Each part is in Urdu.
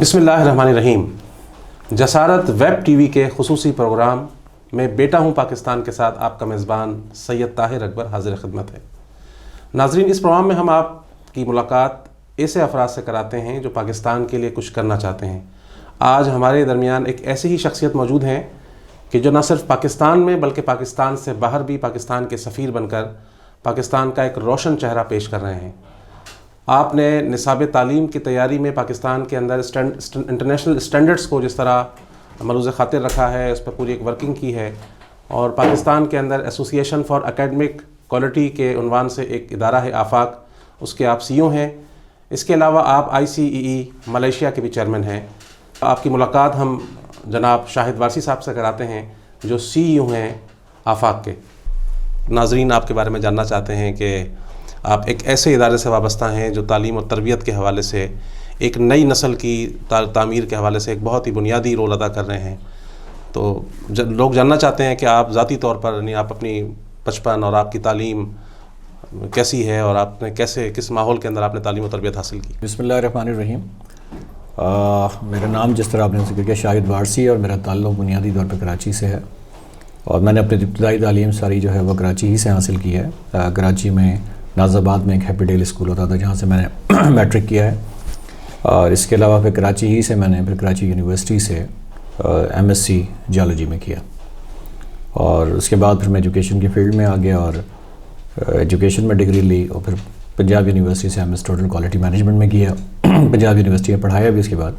بسم اللہ الرحمن الرحیم۔ جسارت ویب ٹی وی کے خصوصی پروگرام میں بیٹا ہوں پاکستان کے ساتھ آپ کا میزبان سید طاہر اکبر حاضر خدمت ہے۔ ناظرین، اس پروگرام میں ہم آپ کی ملاقات ایسے افراد سے کراتے ہیں جو پاکستان کے لیے کچھ کرنا چاہتے ہیں۔ آج ہمارے درمیان ایک ایسی ہی شخصیت موجود ہیں کہ جو نہ صرف پاکستان میں بلکہ پاکستان سے باہر بھی پاکستان کے سفیر بن کر پاکستان کا ایک روشن چہرہ پیش کر رہے ہیں۔ آپ نے نصاب تعلیم کی تیاری میں پاکستان کے اندر انٹرنیشنل اسٹینڈرڈز کو جس طرح ملحوظ خاطر رکھا ہے، اس پر پوری ایک ورکنگ کی ہے، اور پاکستان کے اندر ایسوسی ایشن فار اکیڈمک کوالٹی کے عنوان سے ایک ادارہ ہے آفاق، اس کے آپ سی او ہیں۔ اس کے علاوہ آپ ICEE ملیشیا کے بھی چیئرمین ہیں۔ آپ کی ملاقات ہم جناب شاہد وارثی صاحب سے کراتے ہیں جو CEO ہیں آفاق کے۔ ناظرین، آپ کے بارے میں جاننا چاہتے ہیں کہ آپ ایک ایسے ادارے سے وابستہ ہیں جو تعلیم و تربیت کے حوالے سے ایک نئی نسل کی تعمیر کے حوالے سے ایک بہت ہی بنیادی رول ادا کر رہے ہیں۔ تو لوگ جاننا چاہتے ہیں کہ آپ ذاتی طور پر یعنی آپ اپنی بچپن اور آپ کی تعلیم کیسی ہے اور آپ نے کس ماحول کے اندر آپ نے تعلیم و تربیت حاصل کی؟ بسم اللہ الرحمن الرحیم۔ میرا نام جس طرح آپ نے ذکر کیا شاہد وارثی، اور میرا تعلق بنیادی طور پر کراچی سے ہے، اور میں نے اپنی ابتدائی تعلیم ساری جو ہے وہ کراچی ہی سے حاصل کی ہے۔ کراچی میں ناز آباد میں ایک ہیپی ڈیل اسکول ہوتا تھا جہاں سے میں نے میٹرک کیا ہے، اور اس کے علاوہ پھر کراچی ہی سے میں نے پھر کراچی یونیورسٹی سے MSc جیولوجی میں کیا، اور اس کے بعد پھر میں ایجوکیشن کی فیلڈ میں آ گیا اور ایجوکیشن میں ڈگری لی، اور پھر پنجاب یونیورسٹی سے MS ٹوٹل کوالٹی مینجمنٹ میں کیا، پنجاب یونیورسٹی میں پڑھایا بھی اس کے بعد،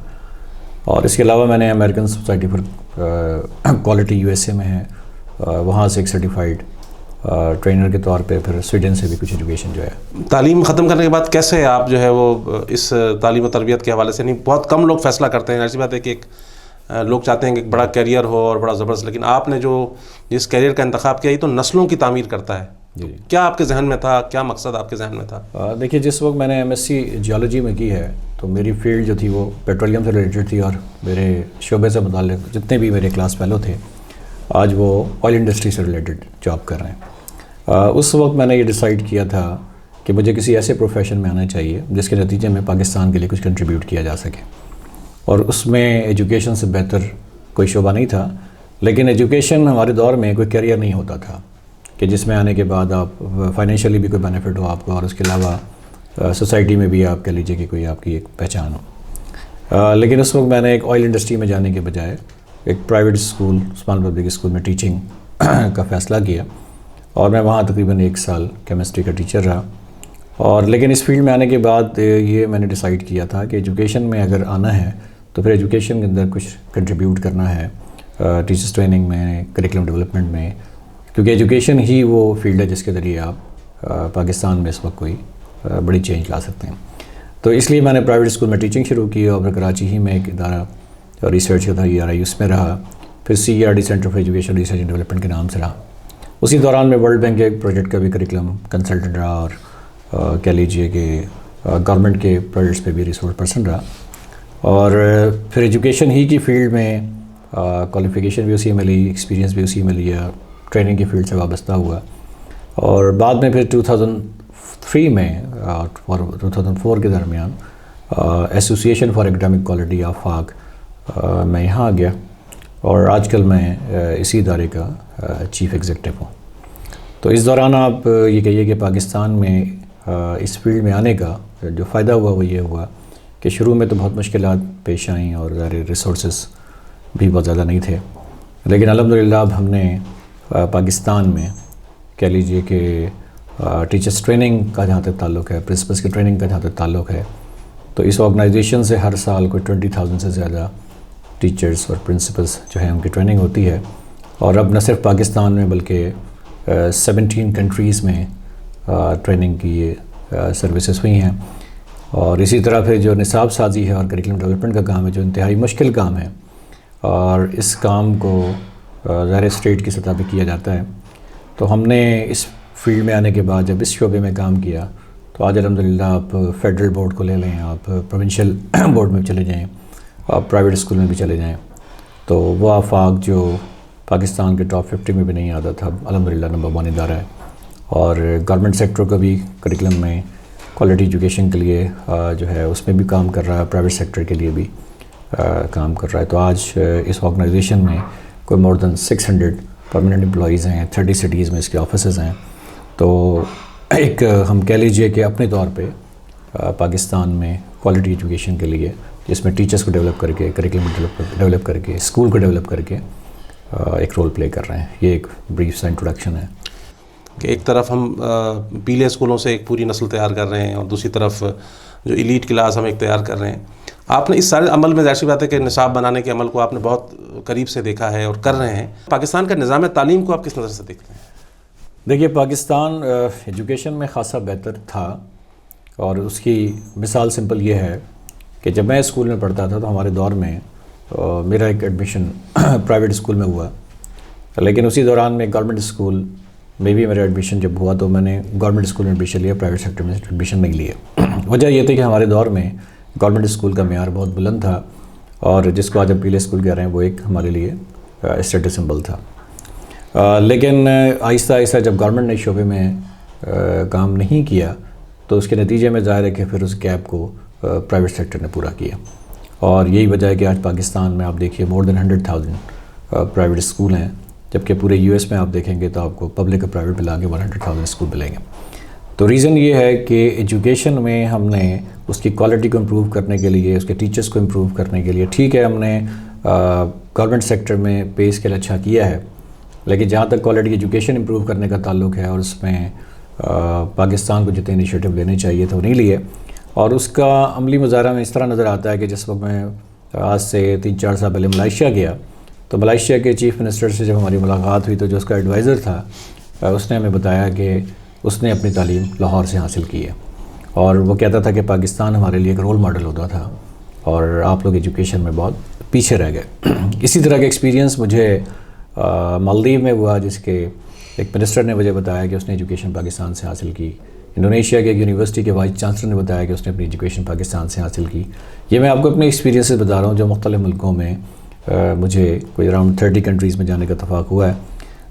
اور اس کے علاوہ میں نے American society for quality USA میں ہے، وہاں سے ایک سرٹیفائڈ ٹرینر کے طور پہ پھر سویڈن سے بھی کچھ ایجوکیشن جو ہے۔ تعلیم ختم کرنے کے بعد کیسے آپ جو ہے وہ اس تعلیم و تربیت کے حوالے سے، نہیں بہت کم لوگ فیصلہ کرتے ہیں، ایسی بات ہے کہ ایک لوگ چاہتے ہیں کہ ایک بڑا کیریئر ہو اور بڑا زبردست، لیکن آپ نے جو جس کیریئر کا انتخاب کیا یہ تو نسلوں کی تعمیر کرتا ہے۔ جی، کیا آپ کے ذہن میں تھا، کیا مقصد آپ کے ذہن میں تھا؟ دیکھیے، جس وقت میں نے MSc جیولوجی میں کی ہے تو میری فیلڈ جو تھی وہ پیٹرولیم سے ریلیٹڈ تھی، اور میرے شعبے سے متعلق جتنے بھی میرے کلاس فیلو تھے آج وہ آئل انڈسٹری سے ریلیٹڈ جاب کر رہے ہیں۔ اس وقت میں نے یہ ڈیسائیڈ کیا تھا کہ مجھے کسی ایسے پروفیشن میں آنا چاہیے جس کے نتیجے میں پاکستان کے لیے کچھ کنٹریبیوٹ کیا جا سکے، اور اس میں ایجوکیشن سے بہتر کوئی شعبہ نہیں تھا۔ لیکن ایجوکیشن ہمارے دور میں کوئی کیریئر نہیں ہوتا تھا کہ جس میں آنے کے بعد آپ فائنینشلی بھی کوئی بینیفٹ ہو آپ کو، اور اس کے علاوہ سوسائٹی میں بھی آپ کہہ لیجیے کہ کوئی آپ کی ایک پہچان ہو۔ لیکن اس وقت میں نے ایک آئل انڈسٹری میں جانے کے بجائے ایک پرائیویٹ اسکول، عثمان پبلک اسکول میں ٹیچنگ کا فیصلہ کیا، اور میں وہاں تقریباً 1 سال کیمسٹری کا ٹیچر رہا۔ اور لیکن اس فیلڈ میں آنے کے بعد یہ میں نے ڈیسائیڈ کیا تھا کہ ایجوکیشن میں اگر آنا ہے تو پھر ایجوکیشن کے اندر کچھ کنٹریبیوٹ کرنا ہے، ٹیچرس ٹریننگ میں، کریکولم ڈیولپمنٹ میں، کیونکہ ایجوکیشن ہی وہ فیلڈ ہے جس کے ذریعے آپ پاکستان میں اس وقت کوئی بڑی چینج لا سکتے ہیں۔ تو اس لیے میں نے پرائیویٹ اسکول میں ٹیچنگ شروع کی، اور پھر کراچی ہی میں ایک ادارہ ریسرچ کا تھا ERI میں رہا، پھر CERD centre for education research and development کے نام سے رہا۔ اسی دوران میں ورلڈ بینک کے پروجیکٹ کا بھی کریکولم کنسلٹنٹ رہا، اور کہہ لیجئے کہ گورنمنٹ کے پروجیکٹس پہ بھی ریسورس پرسن رہا، اور پھر ایجوکیشن ہی کی فیلڈ میں کوالیفیکیشن بھی اسی میں لی، ایکسپیرینس بھی اسی میں لیا، ٹریننگ کی فیلڈ سے وابستہ ہوا، اور بعد میں پھر 2003 میں اور 2004 کے درمیان ایسوسی ایشن فار اکیڈمک کوالٹی آفاق میں یہاں آ گیا، اور آج کل میں اسی ادارے کا چیف ایگزیکٹو ہوں۔ تو اس دوران آپ یہ کہیے کہ پاکستان میں اس فیلڈ میں آنے کا جو فائدہ ہوا وہ یہ ہوا کہ شروع میں تو بہت مشکلات پیش آئیں، اور ظاہر ریسورسز بھی بہت زیادہ نہیں تھے، لیکن الحمدللہ اب ہم نے پاکستان میں کہہ لیجئے کہ ٹیچرس ٹریننگ کا جہاں تک تعلق ہے، پرنسپلس کی ٹریننگ کا جہاں تک تعلق ہے، تو اس آرگنائزیشن سے ہر سال کوئی 20,000 سے زیادہ ٹیچرز اور پرنسپلس جو ہیں ان کی ٹریننگ ہوتی ہے، اور اب نہ صرف پاکستان میں بلکہ 17 کنٹریز میں ٹریننگ کی یہ سروسز ہوئی ہیں۔ اور اسی طرح پھر جو نصاب سازی ہے اور کریکولم ڈیولپمنٹ کا کام ہے جو انتہائی مشکل کام ہے، اور اس کام کو ظاہر اسٹیٹ کی سطح پہ کیا جاتا ہے، تو ہم نے اس فیلڈ میں آنے کے بعد جب اس شعبے میں کام کیا تو آج الحمدللہ آپ فیڈرل بورڈ کو لے لیں، آپ پروونشل بورڈ میں چلے جائیں، آپ پرائیویٹ اسکول میں بھی چلے جائیں، تو وہ آفاق جو پاکستان کے ٹاپ 50 میں بھی نہیں آتا تھا الحمدللہ نمبر 1 ادارہ ہے، اور گورنمنٹ سیکٹر کا بھی کریکولم میں کوالٹی ایجوکیشن کے لیے جو ہے اس میں بھی کام کر رہا ہے، پرائیویٹ سیکٹر کے لیے بھی، کام کر رہا ہے. تو آج اس آرگنائزیشن میں کوئی مور دین 600 پرماننٹ امپلائیز ہیں, 30 سٹیز میں اس کے آفیسز ہیں. تو ایک ہم کہہ لیجئے کہ اپنے طور پہ پاکستان میں کوالٹی ایجوکیشن کے لیے, جس میں ٹیچرس کو ڈیولپ کر کے, کریکلم ڈیولپ کر کے, اسکول کو ڈیولپ کر کے ایک رول پلے کر رہے ہیں. یہ ایک بریف سا انٹروڈکشن ہے کہ ایک طرف ہم پیلے اسکولوں سے ایک پوری نسل تیار کر رہے ہیں اور دوسری طرف جو ایلیٹ کلاس ہم ایک تیار کر رہے ہیں. آپ نے اس سارے عمل میں ظاہر سی بات ہے کہ نصاب بنانے کے عمل کو آپ نے بہت قریب سے دیکھا ہے اور کر رہے ہیں. پاکستان کا نظام تعلیم کو آپ کس نظر سے دیکھتے ہیں؟ دیکھیے, پاکستان ایجوکیشن میں خاصا بہتر تھا, اور اس کی مثال سمپل یہ ہے کہ جب میں اسکول میں پڑھتا تھا تو ہمارے دور میں میرا ایک ایڈمیشن پرائیویٹ اسکول میں ہوا, لیکن اسی دوران میں گورنمنٹ اسکول میں بھی میرا ایڈمیشن جب ہوا تو میں نے گورنمنٹ اسکول میں ایڈمیشن لیا, پرائیویٹ سیکٹر میں ایڈمیشن نہیں لیا. وجہ یہ تھی کہ ہمارے دور میں گورنمنٹ اسکول کا معیار بہت بلند تھا, اور جس کو آج ہم پیلے اسکول کہہ رہے ہیں وہ ایک ہمارے لیے اسٹیٹس سمبل تھا. لیکن آہستہ آہستہ جب گورنمنٹ نے شعبے میں کام نہیں کیا تو اس کے نتیجے میں ظاہر ہے کہ پھر اس گیپ کو پرائیویٹ سیکٹر نے پورا کیا, اور یہی وجہ ہے کہ آج پاکستان میں آپ دیکھیے مور دین 100,000 پرائیویٹ اسکول ہیں, جبکہ پورے یو ایس میں آپ دیکھیں گے تو آپ کو پبلک اور پرائیویٹ ملا کے 100,000 اسکول ملیں گے. تو ریزن یہ ہے کہ ایجوکیشن میں ہم نے اس کی کوالٹی کو امپروو کرنے کے لیے, اس کے ٹیچرس کو امپروو کرنے کے لیے, ٹھیک ہے ہم نے گورنمنٹ سیکٹر میں پے اسکیل اچھا کیا ہے, لیکن جہاں تک کوالٹی ایجوکیشن امپروو کرنے کا تعلق ہے اور اس میں پاکستان کو جتنے انیشیٹو لینے چاہیے تھے وہ نہیں لیے. اور اس کا عملی مظاہرہ میں اس طرح نظر آتا ہے کہ جس وقت میں آج سے 3-4 سال پہلے ملائیشیا گیا تو ملائیشیا کے چیف منسٹر سے جب ہماری ملاقات ہوئی تو جو اس کا ایڈوائزر تھا اس نے ہمیں بتایا کہ اس نے اپنی تعلیم لاہور سے حاصل کی ہے, اور وہ کہتا تھا کہ پاکستان ہمارے لیے ایک رول ماڈل ہوتا تھا اور آپ لوگ ایجوکیشن میں بہت پیچھے رہ گئے. اسی طرح کا ایکسپیرینس مجھے مالدیو میں ہوا, جس کے ایک منسٹر نے مجھے بتایا کہ اس نے ایجوکیشن پاکستان سے حاصل کی. انڈونیشیا کے ایک یونیورسٹی کے وائس چانسلر نے بتایا کہ اس نے اپنی ایجوکیشن پاکستان سے حاصل کی. یہ میں آپ کو اپنے ایکسپیرینس سے بتا رہا ہوں جو مختلف ملکوں میں مجھے کوئی اراؤنڈ 30 کنٹریز میں جانے کا اتفاق ہوا ہے.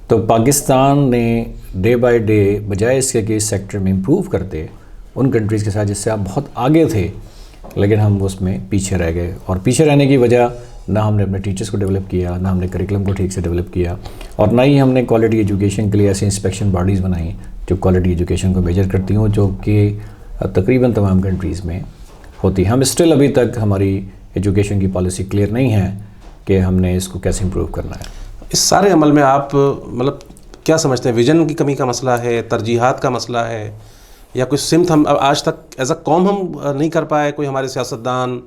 تو پاکستان نے ڈے بائی ڈے بجائے اس کے کہ اس سیکٹر میں امپروو کرتے ان کنٹریز کے ساتھ جس سے آپ بہت آگے تھے, لیکن ہم اس میں پیچھے رہ گئے. اور پیچھے رہنے کی وجہ نہ ہم نے اپنے ٹیچرس کو ڈیولپ کیا, نہ ہم نے کریکلم کو ٹھیک سے ڈیولپ کیا, اور نہ ہی ہم نے کوالٹی ایجوکیشن کے لیے ایسی انسپیکشن باڈیز بنائیں جو کوالٹی ایجوکیشن کو میجر کرتی ہوں, جو کہ تقریباً تمام کنٹریز میں ہوتی. ہم اسٹل ابھی تک ہماری ایجوکیشن کی پالیسی کلیئر نہیں ہے کہ ہم نے اس کو کیسے امپروو کرنا ہے. اس سارے عمل میں آپ مطلب کیا سمجھتے ہیں, ویژن کی کمی کا مسئلہ ہے, ترجیحات کا مسئلہ ہے, یا کوئی سمت ہم آج تک ایز اے قوم ہم نہیں کر پائے, کوئی ہمارے سیاستدان,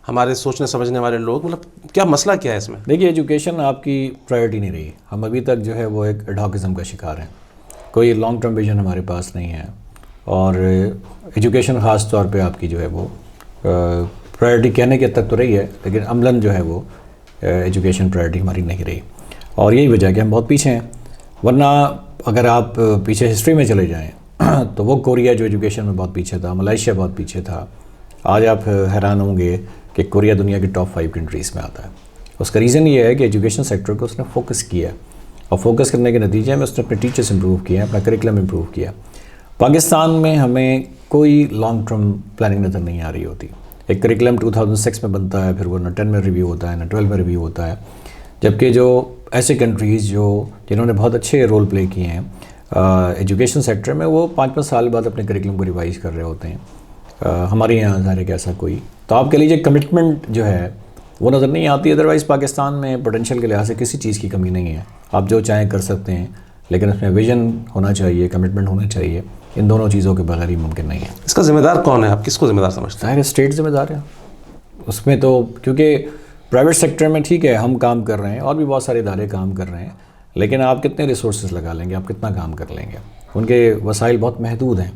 ہمارے سوچنے سمجھنے والے لوگ, مطلب کیا مسئلہ کیا ہے اس میں؟ دیکھیے, ایجوکیشن آپ کی پرائیورٹی نہیں رہی. ہم ابھی تک جو ہے وہ ایک ایڈہاکزم کا شکار ہیں, کوئی لانگ ٹرم ویژن ہمارے پاس نہیں ہے, اور ایجوکیشن خاص طور پہ آپ کی جو ہے وہ پرائیورٹی کہنے کے تک تو رہی ہے, لیکن عملاً جو ہے وہ ایجوکیشن پرائیورٹی ہماری نہیں رہی. اور یہی وجہ کہ ہم بہت پیچھے ہیں. ورنہ اگر آپ پیچھے ہسٹری میں چلے جائیں تو وہ کوریا جو ایجوکیشن میں بہت پیچھے تھا, ملائیشیا بہت پیچھے تھا, آج آپ حیران ہوں گے کہ کوریا دنیا کی ٹاپ 5 کنٹریز میں آتا ہے. اس کا ریزن یہ ہے کہ ایجوکیشن سیکٹر کو اس نے فوکس کیا, اور فوکس کرنے کے نتیجے میں اس نے اپنے ٹیچرس امپروو کیا, اپنا کریکلم امپروو کیا. پاکستان میں ہمیں کوئی لانگ ٹرم پلاننگ نظر نہیں آ رہی ہوتی. ایک کریکلم 2006 میں بنتا ہے, پھر وہ نہ 10 میں ریویو ہوتا ہے, نہ 12 میں ریویو ہوتا ہے, جبکہ جو ایسے کنٹریز جنہوں نے بہت اچھے رول پلے کیے ہیں ایجوکیشن سیکٹر میں, وہ 5-5 سال بعد اپنے کریکلم کو ریوائز کر رہے ہوتے ہیں. ہمارے یہاں ظاہر ہے کہ ایسا کوئی, تو آپ کہہ لیجیے کمٹمنٹ جو ہے وہ نظر نہیں آتی. ادروائز پاکستان میں پوٹینشیل کے لحاظ سے کسی چیز کی کمی نہیں ہے, آپ جو چاہیں کر سکتے ہیں, لیکن اس میں ویژن ہونا چاہیے, کمٹمنٹ ہونا چاہیے. ان دونوں چیزوں کے بغیر ہی ممکن نہیں ہے. اس کا ذمہ دار کون ہے, آپ کس کو ذمہ دار سمجھتے ہیں؟ ظاہر ہے اسٹیٹ ذمہ دار ہے اس میں. تو کیونکہ پرائیویٹ سیکٹر میں ٹھیک ہے ہم کام کر رہے ہیں, اور بھی بہت سارے ادارے کام کر رہے ہیں, لیکن آپ کتنے ریسورسز لگا لیں گے, آپ کتنا کام کر لیں گے, ان کے وسائل بہت محدود ہیں.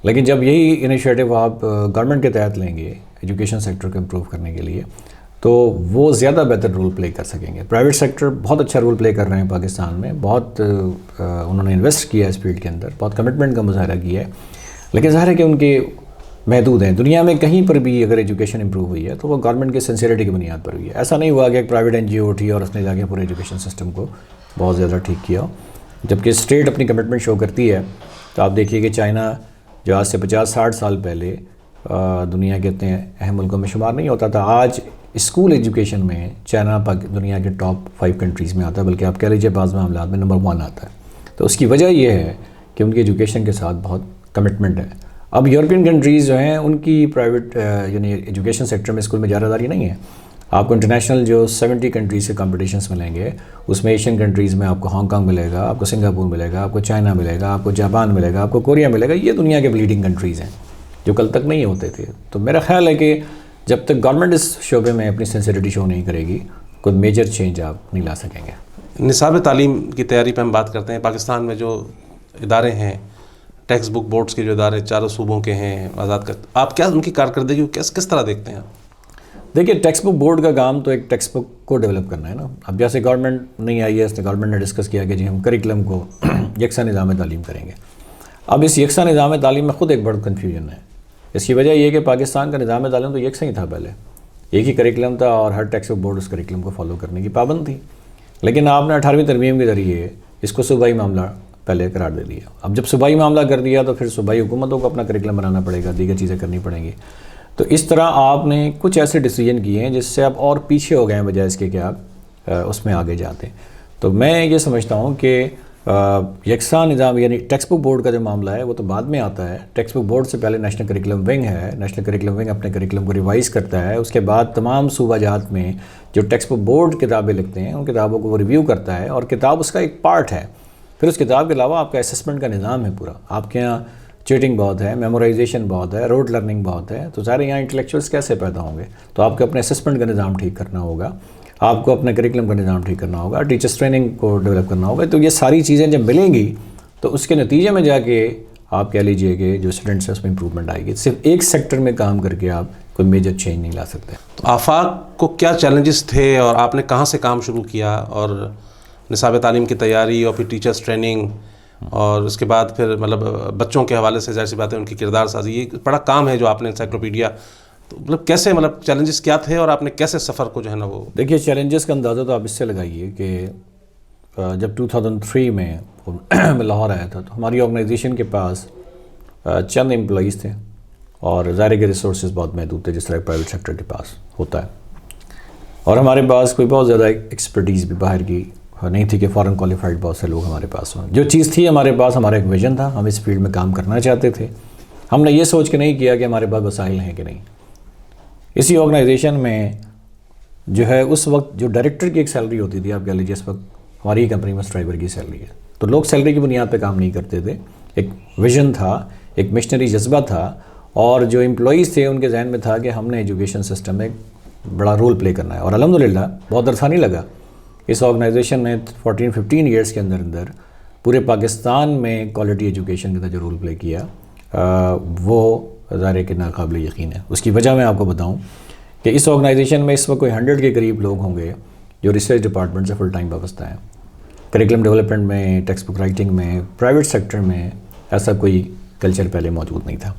لیکن جب یہی انیشیٹو آپ گورنمنٹ کے تحت لیں گے ایجوکیشن سیکٹر کو امپروو کرنے کے لیے, تو وہ زیادہ بہتر رول پلے کر سکیں گے. پرائیویٹ سیکٹر بہت اچھا رول پلے کر رہے ہیں پاکستان میں, بہت انہوں نے انویسٹ کیا ہے اس فیلڈ کے اندر, بہت کمٹمنٹ کا مظاہرہ کیا ہے, لیکن ظاہر ہے کہ ان کے محدود ہیں. دنیا میں کہیں پر بھی اگر ایجوکیشن امپروو ہوئی ہے تو وہ گورنمنٹ کے سنسیئرٹی کی بنیاد پر ہوئی ہے. ایسا نہیں ہوا کہ ایک پرائیویٹ این جی او اٹھی اور اس نے جا کے پورے ایجوکیشن سسٹم کو بہت زیادہ ٹھیک کیا. جبکہ اسٹیٹ اپنی کمٹمنٹ شو کرتی ہے. تو آپ دیکھیے کہ چائنا جو آج سے 50-60 سال پہلے دنیا کے اتنے اہم ملکوں میں شمار نہیں ہوتا تھا, آج اسکول ایجوکیشن میں چائنا دنیا کے ٹاپ 5 کنٹریز میں آتا ہے، بلکہ آپ کہہ لیجیے بعض معاملات میں نمبر 1 آتا ہے. تو اس کی وجہ یہ ہے کہ ان کی ایجوکیشن کے ساتھ بہت کمٹمنٹ ہے. اب یورپین کنٹریز جو ہیں ان کی پرائیویٹ یعنی ایجوکیشن سیکٹر میں اسکول میں اجارہ داری نہیں ہے. آپ کو انٹرنیشنل جو 70 کنٹریز کے کمپٹیشنس ملیں گے، اس میں ایشین کنٹریز میں آپ کو ہانگ کانگ ملے گا، آپ کو سنگاپور ملے گا، آپ کو چائنا ملے گا، آپ کو جاپان ملے گا، آپ کو کوریا ملے گا. یہ دنیا کے لیڈنگ کنٹریز ہیں جو کل تک نہیں ہوتے تھے. تو میرا خیال ہے کہ جب تک گورنمنٹ اس شعبے میں اپنی سینسٹیوٹی شو نہیں کرے گی، کوئی میجر چینج آپ نہیں لا سکیں گے. نصاب تعلیم کی تیاری پہ ہم بات کرتے ہیں. پاکستان میں جو ادارے ہیں، ٹیکسٹ بک بورڈز کے جو ادارے چاروں صوبوں کے ہیں آزاد کر، آپ کیا ان کی کارکردگی کو کس طرح دیکھتے ہیں؟ دیکھیے، ٹیکسٹ بک بورڈ کا کام تو ایک ٹیکسٹ بک کو ڈیولپ کرنا ہے نا. اب جیسے گورنمنٹ نہیں آئی ہے، اس نے گورنمنٹ نے ڈسکس کیا کہ جی ہم کریکلم کو یکساں نظام تعلیم کریں گے. اب اس یکساں نظام تعلیم میں خود ایک بڑا کنفیوژن ہے. اس کی وجہ یہ ہے کہ پاکستان کا نظام تعلیم تو یکساں ہی تھا، پہلے ایک ہی کریکلم تھا اور ہر ٹیکسٹ بک بورڈ اس کریکلم کو فالو کرنے کی پابند تھی. لیکن آپ نے 18ویں ترمیم کے ذریعے اس کو صوبائی معاملہ پہلے قرار دے دیا. اب جب صوبائی معاملہ کر دیا تو پھر صوبائی حکومتوں کو اپنا کریکلم بنانا پڑے گا، دیگر چیزیں کرنی پڑیں گی. تو اس طرح آپ نے کچھ ایسے ڈیسیجن کیے ہیں جس سے آپ اور پیچھے ہو گئے ہیں بجائے اس کے کہ آپ اس میں آگے جاتے ہیں. تو میں یہ سمجھتا ہوں کہ یکساں نظام یعنی ٹیکسٹ بک بورڈ کا جو معاملہ ہے وہ تو بعد میں آتا ہے. ٹیکسٹ بک بورڈ سے پہلے نیشنل کریکلم ونگ ہے. نیشنل کریکلم ونگ اپنے کریکلم کو ریوائز کرتا ہے. اس کے بعد تمام صوبہ جات میں جو ٹیکسٹ بک بورڈ کتابیں لکھتے ہیں ان کتابوں کو وہ ریویو کرتا ہے، اور کتاب اس کا ایک پارٹ ہے. پھر اس کتاب کے علاوہ آپ کا اسسمنٹ کا نظام ہے پورا. آپ کے یہاں چیٹنگ بہت ہے، میمورائزیشن بہت ہے، روڈ لرننگ بہت ہے. تو ظاہر یہاں انٹلیکچوئلس کیسے پیدا ہوں گے؟ تو آپ کو اپنے اسسمنٹ کا نظام ٹھیک کرنا ہوگا، آپ کو اپنے کریکلم کا نظام ٹھیک کرنا ہوگا، ٹیچرس ٹریننگ کو ڈیولپ کرنا ہوگا. تو یہ ساری چیزیں جب ملیں گی تو اس کے نتیجے میں جا کے آپ کہہ لیجئے کہ جو اسٹوڈنٹس ہیں اس میں امپروومنٹ آئے گی. صرف ایک سیکٹر میں کام کر کے آپ کوئی میجر چینج نہیں لا سکتے. تو آفاق کو کیا چیلنجز تھے اور آپ نے کہاں سے کام شروع کیا؟ اور نصاب تعلیم کی تیاری اور پھر ٹیچرس ٹریننگ اور اس کے بعد پھر مطلب بچوں کے حوالے سے ظاہر سی بات ہے ان کی کردار سازی، یہ بڑا کام ہے جو آپ نے انسائکلوپیڈیا. تو مطلب کیسے چیلنجز کیا تھے اور آپ نے کیسے سفر کو جو ہے نا وہ؟ دیکھیے، چیلنجز کا اندازہ تو آپ اس سے لگائیے کہ جب 2003 میں لاہور آیا تھا تو ہماری آرگنائزیشن کے پاس چند امپلائیز تھے اور ظاہر کے ریسورسز بہت محدود تھے جس طرح پرائیویٹ سیکٹر کے پاس ہوتا ہے. اور ہمارے پاس کوئی بہت زیادہ ایکسپرٹیز بھی باہر کی نہیں تھی کہ فارن کوالیفائڈ بہت سے لوگ ہمارے پاس ہوں. جو چیز تھی ہمارے پاس، ہمارا ایک ویژن تھا، ہم اس فیلڈ میں کام کرنا چاہتے تھے. ہم نے یہ سوچ کے نہیں کیا کہ ہمارے پاس وسائل ہیں کہ نہیں. اسی آرگنائزیشن میں جو ہے اس وقت جو ڈائریکٹر کی ایک سیلری ہوتی تھی، آپ کہہ لیجیے اس وقت ہماری کمپنی میں ڈرائیور کی سیلری ہے. تو لوگ سیلری کی بنیاد پہ کام نہیں کرتے تھے. ایک ویژن تھا، ایک مشنری جذبہ تھا، اور جو امپلائیز تھے ان کے ذہن میں تھا کہ ہم نے ایجوکیشن سسٹم میں بڑا رول پلے کرنا ہے. اور الحمدللہ بہت عرصہ نہیں لگا. اس آرگنائزیشن نے 14-15 ایئرس کے اندر پورے پاکستان میں کوالٹی ایجوکیشن کا جو رول پلے کیا وہ ظاہر کے ناقابل یقین ہے. اس کی وجہ میں آپ کو بتاؤں کہ اس آرگنائزیشن میں اس وقت کوئی 100 کے قریب لوگ ہوں گے جو ریسرچ ڈپارٹمنٹ سے فل ٹائم وابستہ ہیں. کریکلم ڈیولپمنٹ میں، ٹیکسٹ بک رائٹنگ میں، پرائیویٹ سیکٹر میں ایسا کوئی کلچر پہلے موجود نہیں تھا.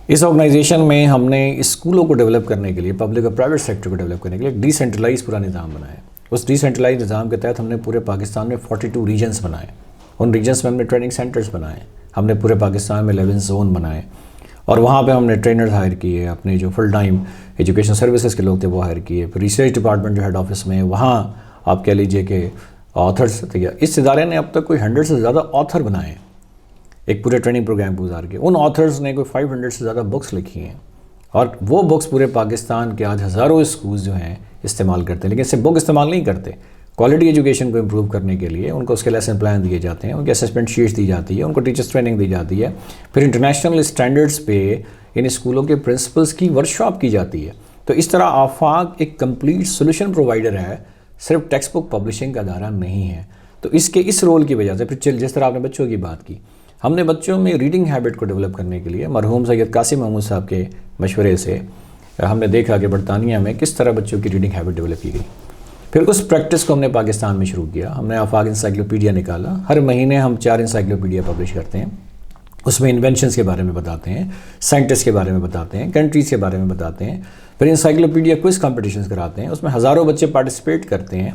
اس آرگنائزیشن میں ہم نے اسکولوں کو ڈیولپ کرنے کے لیے، پبلک اور پرائیویٹ سیکٹر کو ڈیولپ کرنے کے لیے ایک ڈی سینٹرلائز پورا نظام بنایا. اس ڈی سینٹرلائز نظام کے تحت ہم نے پورے پاکستان میں 42 ریجنز بنائے. ان ریجنز میں ہم نے ٹریننگ سینٹرز بنائے. ہم نے پورے پاکستان میں 11 زون بنائے اور وہاں پہ ہم نے ٹرینرز ہائر کیے. اپنے جو فل ٹائم ایجوکیشن سروسز کے لوگ تھے وہ ہائر کیے. پھر ریسرچ ڈپارٹمنٹ جو ہیڈ آفس میں، وہاں آپ کہہ لیجئے کہ آتھرس تھے. اس ادارے نے اب تک کوئی 100 سے زیادہ آتھر بنائے ہیں ایک پورے ٹریننگ پروگرام کو گزار کے. ان آتھرز نے کوئی 500 سے زیادہ بکس لکھی ہیں اور وہ بکس پورے پاکستان کے آج ہزاروں اسکولز جو ہیں استعمال کرتے ہیں. لیکن صرف بک استعمال نہیں کرتے، کوالٹی ایجوکیشن کو امپروو کرنے کے لیے ان کو اس کے لیسن پلان دیے جاتے ہیں، ان کے اسسمنٹ شیٹس دی جاتی ہے، ان کو ٹیچرس ٹریننگ دی جاتی ہے. پھر انٹرنیشنل اسٹینڈرڈس پہ ان اسکولوں کے پرنسپلس کی ورکشاپ کی جاتی ہے. تو اس طرح آفاق ایک کمپلیٹ سولوشن پرووائڈر ہے، صرف ٹیکسٹ بک پبلشنگ کا ادارہ نہیں ہے. تو اس رول کی وجہ سے پھر جس طرح آپ نے بچوں کی بات کی، ہم نے بچوں میں ریڈنگ ہیبٹ کو ڈیولپ کرنے کے لیے مرحوم سید قاسم محمود صاحب کے مشورے سے ہم نے دیکھا کہ برطانیہ میں کس طرح بچوں کی ریڈنگ ہیبٹ ڈیولپ کی گئی. پھر اس پریکٹس کو ہم نے پاکستان میں شروع کیا. ہم نے آفاق انسائکلوپیڈیا نکالا. ہر مہینے ہم 4 انسائکلوپیڈیا پبلش کرتے ہیں. اس میں انوینشنز کے بارے میں بتاتے ہیں، سائنٹسٹ کے بارے میں بتاتے ہیں، کنٹریز کے بارے میں بتاتے ہیں. پھر انسائکلوپیڈیا کوئز کمپٹیشنز کراتے ہیں، اس میں ہزاروں بچے پارٹیسپیٹ کرتے ہیں.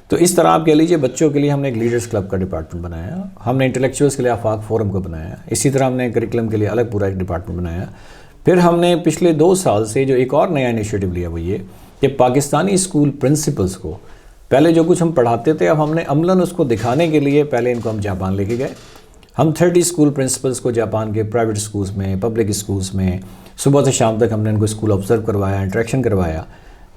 تو اس طرح آپ کہہ لیجیے بچوں کے لیے ہم نے ایک لیڈرز کلب کا ڈپارٹمنٹ بنایا. ہم نے انٹلیکچوئلس کے لیے آفاق فورم کو بنایا. اسی طرح ہم نے کریکلم کے لیے الگ پورا ایک ڈپارٹمنٹ بنایا. پھر ہم نے پچھلے 2 سال سے جو ایک اور نیا انیشیٹو لیا وہ یہ کہ پاکستانی اسکول پرنسپلز کو پہلے جو کچھ ہم پڑھاتے تھے اب ہم نے عملاً اس کو دکھانے کے لیے پہلے ان کو ہم جاپان لے کے گئے. ہم 30 اسکول پرنسپلز کو جاپان کے پرائیویٹ اسکولز میں, پبلک اسکولز میں صبح سے شام تک ہم نے ان کو اسکول آبزرو کروایا, انٹریکشن کروایا.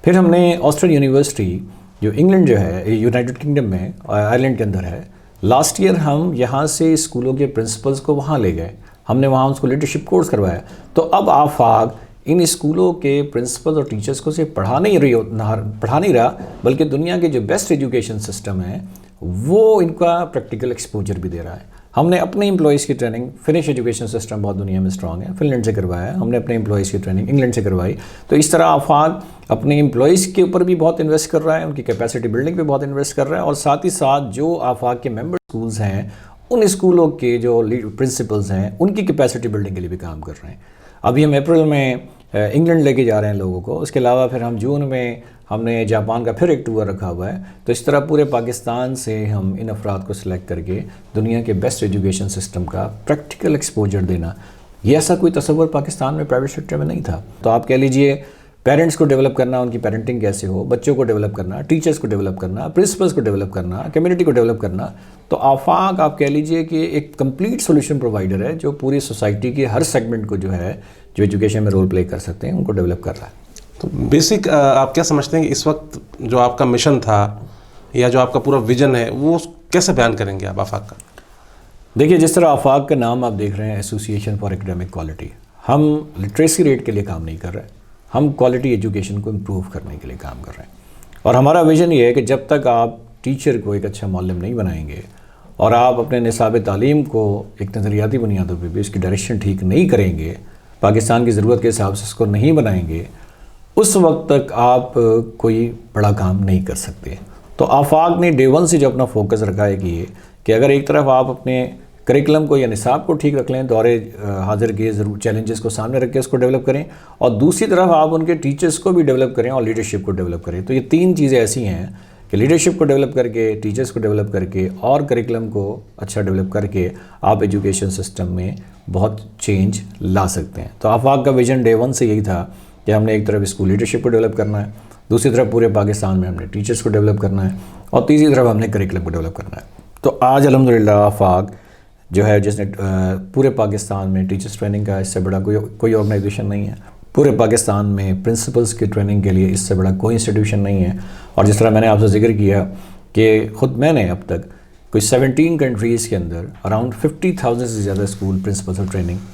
پھر ہم نے آسٹرن یونیورسٹی جو انگلینڈ جو ہے یونائٹڈ کنگڈم میں آئرلینڈ کے اندر ہے, لاسٹ ایئر ہم یہاں سے اسکولوں کے پرنسپلز کو وہاں لے گئے, ہم نے وہاں اس کو لیڈرشپ کورس کروایا. تو اب آفاق ان اسکولوں کے پرنسپل اور ٹیچرز کو صرف پڑھا نہیں رہا بلکہ دنیا کے جو بیسٹ ایجوکیشن سسٹم ہیں وہ ان کا پریکٹیکل ایکسپوجر بھی دے رہا ہے. ہم نے اپنے امپلائیز کی ٹریننگ, فنش ایجوکیشن سسٹم بہت دنیا میں اسٹرانگ ہے, فن لینڈ سے کروایا, ہم نے اپنے امپلائیز کی ٹریننگ انگلینڈ سے کروائی. تو اس طرح آفاق اپنے امپلائیز کے اوپر بھی بہت انویسٹ کر رہا ہے, ان کی کیپیسٹی بلڈنگ پہ بہت انویسٹ کر رہا ہے, اور ساتھ ہی ساتھ جو آفاق کے ممبر اسکولز ہیں ان اسکولوں کے جو پرنسپلز ہیں ان کی کیپیسٹی بلڈنگ کے لیے بھی کام کر رہے ہیں. ابھی ہم اپریل میں انگلینڈ لے کے جا رہے ہیں لوگوں کو, اس کے علاوہ پھر ہم جون میں ہم نے جاپان کا پھر ایک ٹور رکھا ہوا ہے. تو اس طرح پورے پاکستان سے ہم ان افراد کو سلیکٹ کر کے دنیا کے بیسٹ ایجوکیشن سسٹم کا پریکٹیکل ایکسپوجر دینا, یہ ایسا کوئی تصور پاکستان میں پرائیویٹ سیکٹر میں نہیں تھا. تو آپ کہہ لیجئے پیرنٹس کو ڈیولپ کرنا, ان کی پیرنٹنگ کیسے ہو, بچوں کو ڈیولپ کرنا, ٹیچرز کو ڈیولپ کرنا, پرنسپلز کو ڈیولپ کرنا, کمیونٹی کو ڈیولپ کرنا. تو آفاق آپ کہہ لیجئے کہ ایک کمپلیٹ سولوشن پرووائڈر ہے جو پوری سوسائٹی کے ہر سیگمنٹ کو جو ہے جو ایجوکیشن میں رول پلے کر سکتے ہیں ان کو ڈیولپ کر رہا ہے. تو بیسک آپ کیا سمجھتے ہیں کہ اس وقت جو آپ کا مشن تھا یا جو آپ کا پورا ویژن ہے وہ کیسے بیان کریں گے آپ آفاق کا؟ دیکھیے جس طرح آفاق کا نام آپ دیکھ رہے ہیں ایسوسیشن فار ایکڈیمک کوالٹی, ہم لٹریسی ریٹ کے لیے کام نہیں کر رہے, ہم کوالٹی ایجوکیشن کو امپروو کرنے کے لیے کام کر رہے ہیں. اور ہمارا ویژن یہ ہے کہ جب تک آپ ٹیچر کو ایک اچھا معلم نہیں بنائیں گے اور آپ اپنے نصاب تعلیم کو ایک نظریاتی بنیادوں پہ بھی اس کی ڈائریکشن ٹھیک نہیں کریں گے, پاکستان کی ضرورت کے حساب سے اس کو نہیں بنائیں گے, اس وقت تک آپ کوئی بڑا کام نہیں کر سکتے. تو آفاق نے ڈے ون سے جو اپنا فوکس رکھا ہے کہ اگر ایک طرف آپ اپنے کریکلم کو یا نصاب کو ٹھیک رکھ لیں, دور حاضر کے ضرور چیلنجز کو سامنے رکھ کے اس کو ڈیولپ کریں, اور دوسری طرف آپ ان کے ٹیچرز کو بھی ڈیولپ کریں اور لیڈرشپ کو ڈیولپ کریں. تو یہ تین چیزیں ایسی ہیں کہ لیڈرشپ کو ڈیولپ کر کے, ٹیچرز کو ڈیولپ کر کے اور کریکلم کو اچھا ڈیولپ کر کے آپ ایجوکیشن سسٹم میں بہت چینج لا سکتے ہیں. تو آفاق کا ویژن ڈے ون سے یہی تھا کہ ہم نے ایک طرف اسکول لیڈرشپ کو ڈیولپ کرنا ہے, دوسری طرف پورے پاکستان میں ہم نے ٹیچرز کو ڈیولپ کرنا ہے, اور تیسری طرف ہم نے کریکلم کو ڈیولپ کرنا ہے. تو آج الحمدللہ آفاق جو ہے جس نے پورے پاکستان میں ٹیچرز ٹریننگ کا اس سے بڑا کوئی آرگنائزیشن نہیں ہے, پورے پاکستان میں پرنسپلز کی ٹریننگ کے لیے اس سے بڑا کوئی انسٹیٹیوشن نہیں ہے. اور جس طرح میں نے آپ سے ذکر کیا کہ خود میں نے اب تک کوئی 17 کنٹریز کے اندر اراؤنڈ 50,000 سے زیادہ اسکول پرنسپلز اور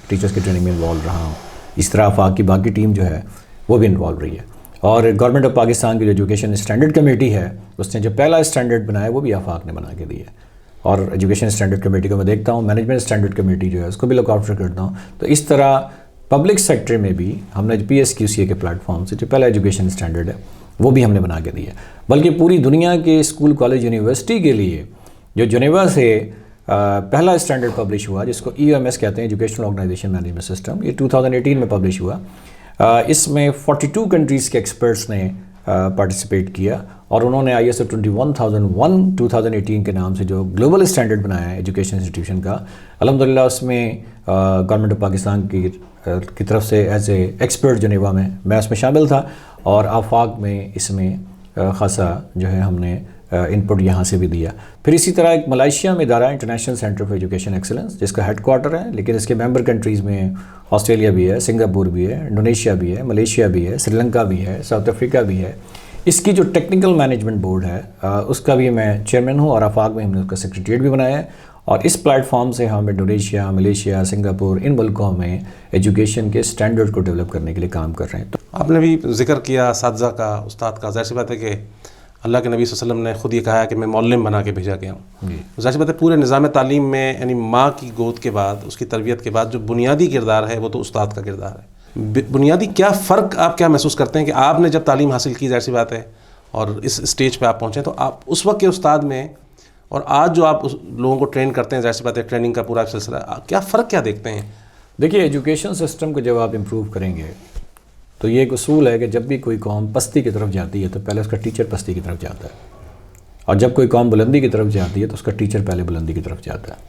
ٹیچرز کی ٹریننگ میں انوالو رہا ہوں. اس طرح آفاق کی باقی ٹیم جو ہے وہ بھی انوالو رہی ہے. اور گورنمنٹ آف پاکستان کی جو ایجوکیشن اسٹینڈرڈ کمیٹی ہے اس نے جو پہلا اسٹینڈرڈ بنایا وہ بھی آفاق نے بنا کے دی ہے. اور ایجوکیشن اسٹینڈرڈ کمیٹی کو میں دیکھتا ہوں, مینجمنٹ اسٹینڈرڈ کمیٹی جو ہے اس کو بھی لک آفٹر کرتا ہوں. تو اس طرح پبلک سیکٹر میں بھی ہم نے PSQCA کے پلیٹ فارم سے جو پہلا ایجوکیشن اسٹینڈرڈ ہے وہ بھی ہم نے بنا کے دی ہے. بلکہ پوری دنیا کے اسکول, کالج, یونیورسٹی کے لیے جو جنیوا سے پہلا اسٹینڈرڈ پبلش ہوا جس کو EOMS کہتے ہیں, ایجوکیشنل آرگنائزیشن مینجمنٹ سسٹم, یہ 2018 میں پبلش ہوا. اس میں 42 کنٹریز کے ایکسپرٹس نے پارٹیسپیٹ کیا اور انہوں نے ISO 21001 2018 کے نام سے جو گلوبل اسٹینڈرڈ بنایا ہے ایجوکیشن انسٹیٹیوشن کا. الحمدللہ اس میں گورنمنٹ آف پاکستان کی طرف سے ایز اے ایکسپرٹ جنیوا میں اس میں شامل تھا, اور آفاق میں اس میں خاصا جو ہے ہم نے انپٹ یہاں سے بھی دیا. پھر اسی طرح ایک ملائیشیا میں ادارہ international centre for education excellence جس کا ہیڈ کوارٹر ہے, لیکن اس کے ممبر کنٹریز میں آسٹریلیا بھی ہے, سنگاپور بھی ہے, انڈونیشیا بھی ہے, ملیشیا بھی ہے, سری لنکا بھی ہے, ساؤتھ افریقہ بھی ہے. اس کی جو ٹیکنیکل مینجمنٹ بورڈ ہے اس کا بھی میں چیئرمین ہوں, اور آفاق میں ہم نے اس کا سیکریٹریٹ بھی بنایا ہے. اور اس پلیٹ فارم سے ہم انڈونیشیا, ملیشیا, سنگاپور ان ملکوں میں ایجوکیشن کے اسٹینڈرڈ کو ڈیولپ کرنے کے لیے کام کر رہے ہیں. تو آپ نے بھی ذکر کیا اساتذہ کا, استاد کا. ظاہر سی بات ہے کہ اللہ کے نبی صلی اللہ علیہ وسلم نے خود یہ کہا ہے کہ میں معلم بنا کے بھیجا گیا ہوں. ظاہر سی بات ہے پورے نظام تعلیم میں یعنی ماں کی گود کے بعد, اس کی تربیت کے بعد جو بنیادی کردار ہے وہ تو استاد کا کردار ہے. بنیادی کیا فرق آپ کیا محسوس کرتے ہیں کہ آپ نے جب تعلیم حاصل کی, ظاہر سی بات ہے, اور اس اسٹیج پہ آپ پہنچے, تو آپ اس وقت کے استاد میں اور آج جو آپ لوگوں کو ٹرین کرتے ہیں, ظاہر سی بات ہے ٹریننگ کا پورا سلسلہ, کیا فرق کیا دیکھتے ہیں؟ دیکھیے ایجوکیشن سسٹم کو جب آپ امپروو کریں گے تو یہ ایک اصول ہے کہ جب بھی کوئی قوم پستی کی طرف جاتی ہے تو پہلے اس کا ٹیچر پستی کی طرف جاتا ہے, اور جب کوئی قوم بلندی کی طرف جاتی ہے تو اس کا ٹیچر پہلے بلندی کی طرف جاتا ہے.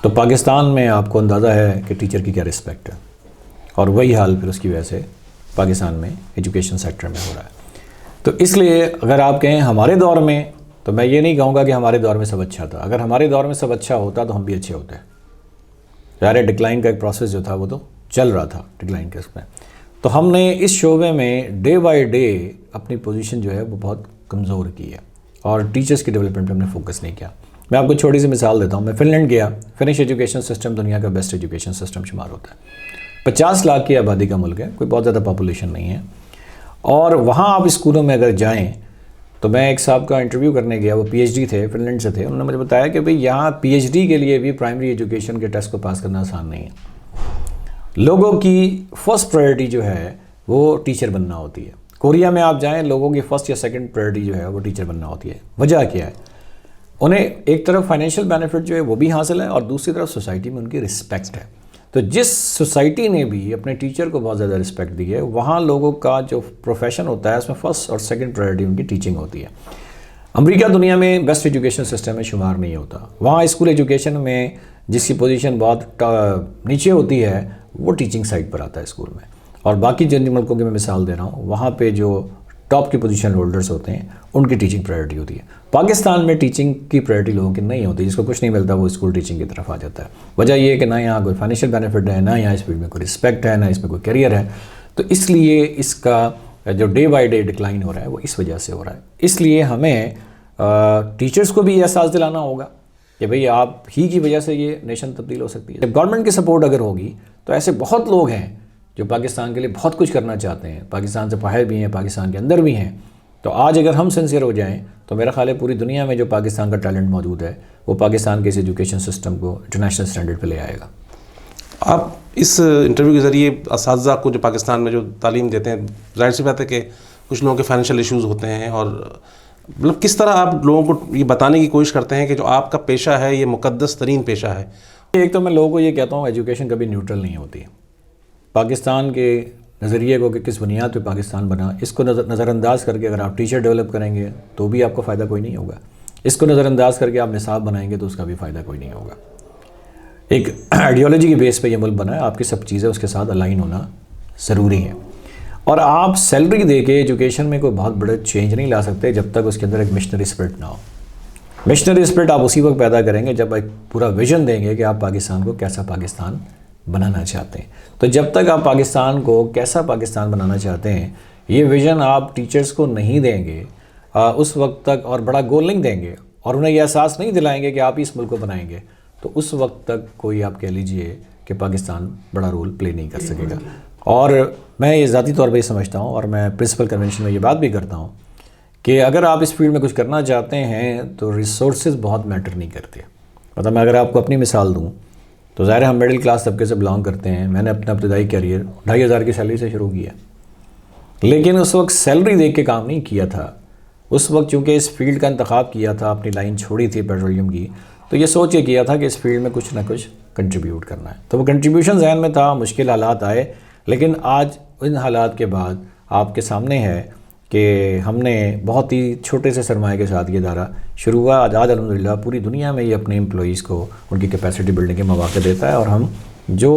تو پاکستان میں آپ کو اندازہ ہے کہ ٹیچر کی کیا رسپیکٹ ہے, اور وہی حال پھر اس کی وجہ سے پاکستان میں ایجوکیشن سیکٹر میں ہو رہا ہے. تو اس لیے اگر آپ کہیں ہمارے دور میں، تو میں یہ نہیں کہوں گا کہ ہمارے دور میں سب اچھا تھا. اگر ہمارے دور میں سب اچھا ہوتا تو ہم بھی اچھے ہوتے. ظاہر ڈکلائن کا ایک پروسیس جو تھا وہ تو چل رہا تھا ڈکلائن کے اس میں. تو ہم نے اس شعبے میں ڈے بائی ڈے اپنی پوزیشن جو ہے وہ بہت کمزور کی ہے، اور ٹیچرز کی ڈیولپمنٹ پہ ہم نے فوکس نہیں کیا. میں آپ کو چھوٹی سی مثال دیتا ہوں. میں فن لینڈ گیا. فنش ایجوکیشن سسٹم دنیا کا بیسٹ ایجوکیشن سسٹم شمار ہوتا ہے. 50 لاکھ کی آبادی کا ملک ہے، کوئی بہت زیادہ پاپولیشن نہیں ہے. اور وہاں آپ اسکولوں میں اگر جائیں تو میں ایک صاحب کا انٹرویو کرنے گیا، وہ پی ایچ ڈی تھے، فن لینڈ سے تھے. انہوں نے مجھے بتایا کہ بھئی یہاں پی ایچ ڈی کے لیے بھی پرائمری ایجوکیشن کے ٹیسٹ کو پاس کرنا آسان نہیں ہے. لوگوں کی فرسٹ پرائرٹی جو ہے وہ ٹیچر بننا ہوتی ہے. کوریا میں آپ جائیں، لوگوں کی فرسٹ یا سیکنڈ پرائرٹی جو ہے وہ ٹیچر بننا ہوتی ہے. وجہ کیا ہے؟ انہیں ایک طرف فائنینشیل بینیفٹ جو ہے وہ بھی حاصل ہے، اور دوسری طرف سوسائٹی میں ان کی رسپیکٹ ہے. تو جس سوسائٹی نے بھی اپنے ٹیچر کو بہت زیادہ رسپیکٹ دی ہے، وہاں لوگوں کا جو پروفیشن ہوتا ہے اس میں فرسٹ اور سیکنڈ پرائرٹی ان کی ٹیچنگ ہوتی ہے. امریکہ دنیا میں بیسٹ ایجوکیشن سسٹم میں شمار نہیں ہوتا. وہاں اسکول ایجوکیشن میں جس کی پوزیشن بہت نیچے ہوتی ہے وہ ٹیچنگ سائٹ پر آتا ہے اسکول میں. اور باقی جن ملکوں کی میں مثال دے رہا ہوں، وہاں پہ جو ٹاپ کی پوزیشن ہولڈرز ہوتے ہیں ان کی ٹیچنگ پرائرٹی ہوتی ہے. پاکستان میں ٹیچنگ کی پرائرٹی لوگوں کی نہیں ہوتی. جس کو کچھ نہیں ملتا وہ اسکول ٹیچنگ کی طرف آ جاتا ہے. وجہ یہ ہے کہ نہ یہاں کوئی فائنینشیل بینیفٹ ہے، نہ یہاں اس فیلڈ میں کوئی رسپیکٹ ہے، نہ اس میں کوئی کیریئر ہے. تو اس لیے اس کا جو ڈے بائی ڈے ڈکلائن ہو رہا ہے وہ اس وجہ سے ہو رہا ہے. اس لیے ہمیں ٹیچرز کو بھی یہ احساس دلانا ہوگا کہ بھئی آپ ہی کی وجہ سے یہ نیشن تبدیل ہو سکتی ہے. جب گورنمنٹ کی سپورٹ اگر ہوگی تو ایسے بہت لوگ ہیں جو پاکستان کے لیے بہت کچھ کرنا چاہتے ہیں، پاکستان سے باہر بھی ہیں، پاکستان کے اندر بھی ہیں. تو آج اگر ہم سنسیئر ہو جائیں تو میرا خیال ہے پوری دنیا میں جو پاکستان کا ٹیلنٹ موجود ہے وہ پاکستان کے اس ایجوکیشن سسٹم کو انٹرنیشنل اسٹینڈرڈ پہ لے آئے گا. آپ اس انٹرویو کے ذریعے اساتذہ کو جو پاکستان میں جو تعلیم دیتے ہیں، ظاہر سی بات ہے کہ کچھ لوگوں کے فائنینشیل ایشوز ہوتے ہیں، اور مطلب کس طرح آپ لوگوں کو یہ بتانے کی کوشش کرتے ہیں کہ جو آپ کا پیشہ ہے یہ مقدس ترین پیشہ ہے؟ ایک تو میں لوگوں کو یہ کہتا ہوں ایجوکیشن کبھی نیوٹرل نہیں ہوتی. پاکستان کے نظریے کو کہ کس بنیاد پہ پاکستان بنا، اس کو نظر انداز کر کے اگر آپ ٹیچر ڈیولپ کریں گے تو بھی آپ کو فائدہ کوئی نہیں ہوگا. اس کو نظر انداز کر کے آپ نصاب بنائیں گے تو اس کا بھی فائدہ کوئی نہیں ہوگا. ایک آئیڈیالوجی کی بیس پہ یہ ملک بنا ہے، آپ کی سب چیزیں اس کے ساتھ الائن ہونا ضروری ہے. اور آپ سیلری دے کے ایجوکیشن میں کوئی بہت بڑے چینج نہیں لا سکتے جب تک اس کے اندر ایک مشنری اسپرٹ نہ ہو. مشنری اسپرٹ آپ اسی وقت پیدا کریں گے جب ایک پورا ویژن دیں گے کہ آپ پاکستان کو کیسا پاکستان بنانا چاہتے ہیں. تو جب تک آپ پاکستان کو کیسا پاکستان بنانا چاہتے ہیں یہ ویژن آپ ٹیچرز کو نہیں دیں گے اس وقت تک، اور بڑا گول نہیں دیں گے، اور انہیں یہ احساس نہیں دلائیں گے کہ آپ اس ملک کو بنائیں گے، تو اس وقت تک کوئی آپ کہہ لیجئے کہ پاکستان بڑا رول پلے نہیں کر سکے گا. اور میں یہ ذاتی طور پہ یہ سمجھتا ہوں، اور میں پرنسپل کنونشن میں یہ بات بھی کرتا ہوں کہ اگر آپ اس فیلڈ میں کچھ کرنا چاہتے ہیں تو ریسورسز بہت میٹر نہیں کرتے. مطلب میں اگر آپ کو اپنی مثال دوں تو ظاہر ہم مڈل کلاس طبقے سے بلانگ کرتے ہیں. میں نے اپنا ابتدائی کیریئر 2500 کی سیلری سے شروع کیا، لیکن اس وقت سیلری دیکھ کے کام نہیں کیا تھا. اس وقت چونکہ اس فیلڈ کا انتخاب کیا تھا، اپنی لائن چھوڑی تھی پیٹرولیم کی، تو یہ سوچ کے کیا تھا کہ اس فیلڈ میں کچھ نہ کچھ کنٹریبیوٹ کرنا ہے. تو وہ کنٹریبیوشن ذہن میں تھا. مشکل حالات آئے، لیکن آج ان حالات کے بعد آپ کے سامنے ہے کہ ہم نے بہت ہی چھوٹے سے سرمایہ کے ساتھ یہ ادارہ شروع ہوا. آج الحمدللہ پوری دنیا میں یہ اپنے امپلائیز کو ان کی کیپیسٹی بلڈنگ کے مواقع دیتا ہے، اور ہم جو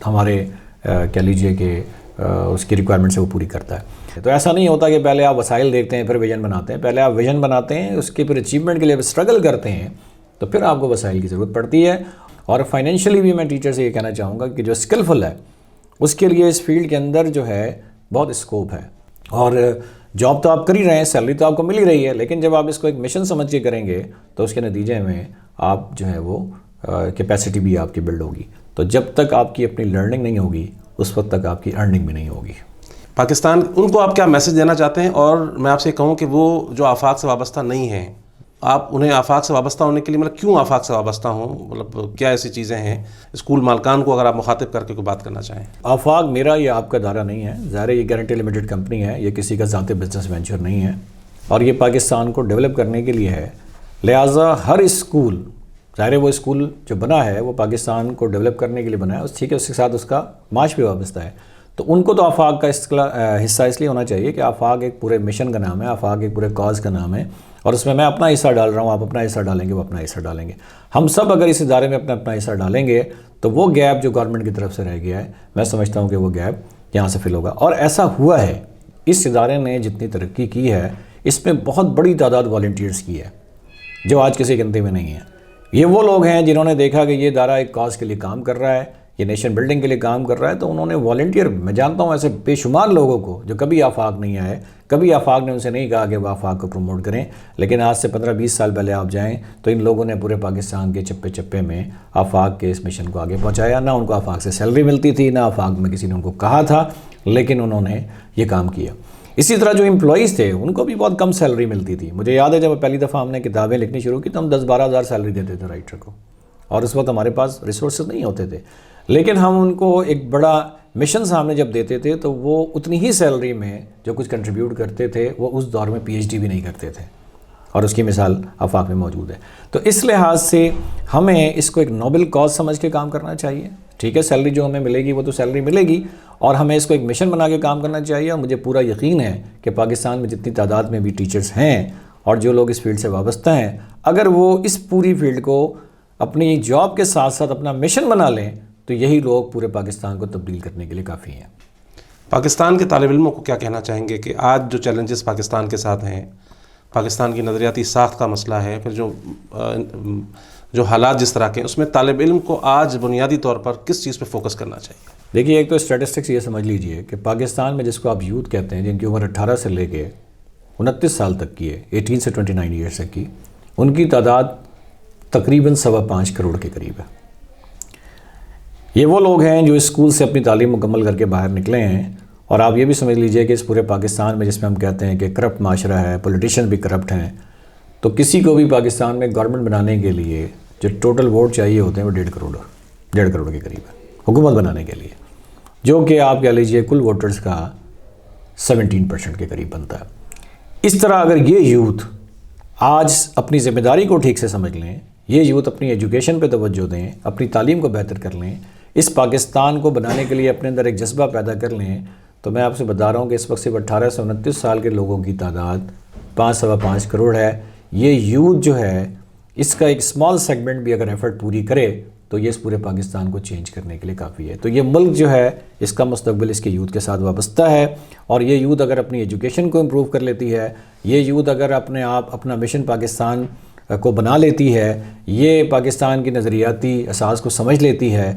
ہمارے کہہ لیجئے کہ اس کی ریکوائرمنٹس ہے وہ پوری کرتا ہے. تو ایسا نہیں ہوتا کہ پہلے آپ وسائل دیکھتے ہیں پھر ویژن بناتے ہیں. پہلے آپ ویژن بناتے ہیں، اس کے پھر اچیومنٹ کے لیے اسٹرگل کرتے ہیں، تو پھر آپ کو وسائل کی ضرورت پڑتی ہے. اور فائنینشلی بھی میں ٹیچر سے یہ کہنا چاہوں گا کہ جو اسکلفل ہے اس کے لیے اس فیلڈ کے اندر جو ہے بہت اسکوپ ہے. اور جاب تو آپ کر ہی رہے ہیں، سیلری تو آپ کو مل ہی رہی ہے، لیکن جب آپ اس کو ایک مشن سمجھ کے کریں گے تو اس کے نتیجے میں آپ جو ہے وہ کیپیسٹی بھی آپ کی بلڈ ہوگی. تو جب تک آپ کی اپنی لرننگ نہیں ہوگی اس وقت تک آپ کی ارننگ بھی نہیں ہوگی. پاکستان ان کو آپ کیا میسج دینا چاہتے ہیں؟ اور میں آپ سے کہوں کہ وہ جو آفاق سے وابستہ نہیں ہیں، آپ انہیں آفاق سے وابستہ ہونے کے لیے مطلب کیوں آفاق سے وابستہ ہوں؟ مطلب کیا ایسی چیزیں ہیں اسکول مالکان کو اگر آپ مخاطب کر کے کوئی بات کرنا چاہیں؟ آفاق میرا یا آپ کا دارہ نہیں ہے. ظاہر یہ گارنٹی لمیٹڈ کمپنی ہے، یہ کسی کا ذاتی بزنس وینچر نہیں ہے، اور یہ پاکستان کو ڈیولپ کرنے کے لیے ہے. لہٰذا ہر اسکول، ظاہر وہ اسکول جو بنا ہے وہ پاکستان کو ڈیولپ کرنے کے لیے بنا ہے، ٹھیک ہے، اس کے ساتھ اس کا معاش بھی وابستہ ہے. تو ان کو تو آفاق کا حصہ اس لیے ہونا چاہیے کہ آفاق ایک پورے مشن کا نام ہے، آفاق ایک پورے کاز کا نام ہے، اور اس میں اپنا حصہ ڈال رہا ہوں، آپ اپنا حصہ ڈالیں گے، وہ اپنا حصہ ڈالیں گے. ہم سب اگر اس ادارے میں اپنا اپنا حصہ ڈالیں گے تو وہ گیپ جو گورنمنٹ کی طرف سے رہ گیا ہے، میں سمجھتا ہوں کہ وہ گیپ یہاں سے فل ہوگا. اور ایسا ہوا ہے اس ادارے نے جتنی ترقی کی ہے اس میں بہت بڑی تعداد والنٹیئرز کی ہے جو آج کسی گنتی میں نہیں ہے. یہ وہ لوگ ہیں جنہوں نے دیکھا کہ یہ ادارہ ایک کاز کے لیے کام کر رہا ہے, یہ نیشن بلڈنگ کے لیے کام کر رہا ہے, تو انہوں نے والنٹیئر, میں جانتا ہوں ایسے بے شمار لوگوں کو جو کبھی آفاق نہیں آئے, کبھی آفاق نے ان سے نہیں کہا کہ وہ آفاق کو پروموٹ کریں, لیکن آج سے 15-20 سال پہلے آپ جائیں تو ان لوگوں نے پورے پاکستان کے چپے چپے میں آفاق کے اس مشن کو آگے پہنچایا. نہ ان کو آفاق سے سیلری ملتی تھی, نہ آفاق میں کسی نے ان کو کہا تھا, لیکن انہوں نے یہ کام کیا. اسی طرح جو امپلائیز تھے ان کو بھی بہت کم سیلری ملتی تھی. مجھے یاد ہے جب پہلی دفعہ ہم نے کتابیں لکھنی شروع کی تو ہم 10-12 ہزار سیلری دیتے تھے رائٹر کو, اور اس وقت ہمارے پاس ریسورسز نہیں ہوتے تھے, لیکن ہم ان کو ایک بڑا مشن سامنے جب دیتے تھے تو وہ اتنی ہی سیلری میں جو کچھ کنٹریبیوٹ کرتے تھے وہ اس دور میں PhD بھی نہیں کرتے تھے, اور اس کی مثال آفاق میں موجود ہے. تو اس لحاظ سے ہمیں اس کو ایک نوبل کاز سمجھ کے کام کرنا چاہیے. ٹھیک ہے, سیلری جو ہمیں ملے گی وہ تو سیلری ملے گی, اور ہمیں اس کو ایک مشن بنا کے کام کرنا چاہیے. اور مجھے پورا یقین ہے کہ پاکستان میں جتنی تعداد میں بھی ٹیچرز ہیں اور جو لوگ اس فیلڈ سے وابستہ ہیں, اگر وہ اس پوری فیلڈ کو اپنی جاب کے ساتھ ساتھ اپنا مشن بنا لیں تو یہی لوگ پورے پاکستان کو تبدیل کرنے کے لیے کافی ہیں. پاکستان کے طالب علموں کو کیا کہنا چاہیں گے کہ آج جو چیلنجز پاکستان کے ساتھ ہیں, پاکستان کی نظریاتی ساخت کا مسئلہ ہے, پھر جو حالات جس طرح کے, اس میں طالب علم کو آج بنیادی طور پر کس چیز پہ فوکس کرنا چاہیے؟ دیکھیے, ایک تو اسٹیٹسٹکس یہ سمجھ لیجئے کہ پاکستان میں جس کو آپ یوتھ کہتے ہیں, جن کی عمر 18 سے لے کے 29 سال تک کی ہے, 18 سے 29 ایئرس تک کی, ان کی تعداد تقریباً 5.25 کروڑ کے قریب ہے. یہ وہ لوگ ہیں جو اسکول سے اپنی تعلیم مکمل کر کے باہر نکلے ہیں, اور آپ یہ بھی سمجھ لیجئے کہ اس پورے پاکستان میں جس میں ہم کہتے ہیں کہ کرپٹ معاشرہ ہے, پولیٹیشین بھی کرپٹ ہیں, تو کسی کو بھی پاکستان میں گورنمنٹ بنانے کے لیے جو ٹوٹل ووٹ چاہیے ہوتے ہیں وہ 1.5 کروڑ کے قریب ہے حکومت بنانے کے لیے, جو کہ آپ کہہ لیجئے کل ووٹرز کا 17% کے قریب بنتا ہے. اس طرح اگر یہ یوتھ آج اپنی ذمہ داری کو ٹھیک سے سمجھ لیں, یہ یوتھ اپنی ایجوکیشن پہ توجہ دیں, اپنی تعلیم کو بہتر کر لیں, اس پاکستان کو بنانے کے لیے اپنے اندر ایک جذبہ پیدا کر لیں, تو میں آپ سے بتا رہا ہوں کہ اس وقت صرف 18 سے 29 سال کے لوگوں کی تعداد 5.25 کروڑ ہے. یہ یوتھ جو ہے اس کا ایک اسمال سیگمنٹ بھی اگر ایفرٹ پوری کرے تو یہ اس پورے پاکستان کو چینج کرنے کے لیے کافی ہے. تو یہ ملک جو ہے اس کا مستقبل اس کے یوتھ کے ساتھ وابستہ ہے, اور یہ یوتھ اگر اپنی ایجوکیشن کو امپروو کر لیتی ہے, یہ یوتھ اگر اپنے آپ اپنا مشن پاکستان کو بنا لیتی ہے, یہ پاکستان کی نظریاتی اساس کو سمجھ لیتی ہے,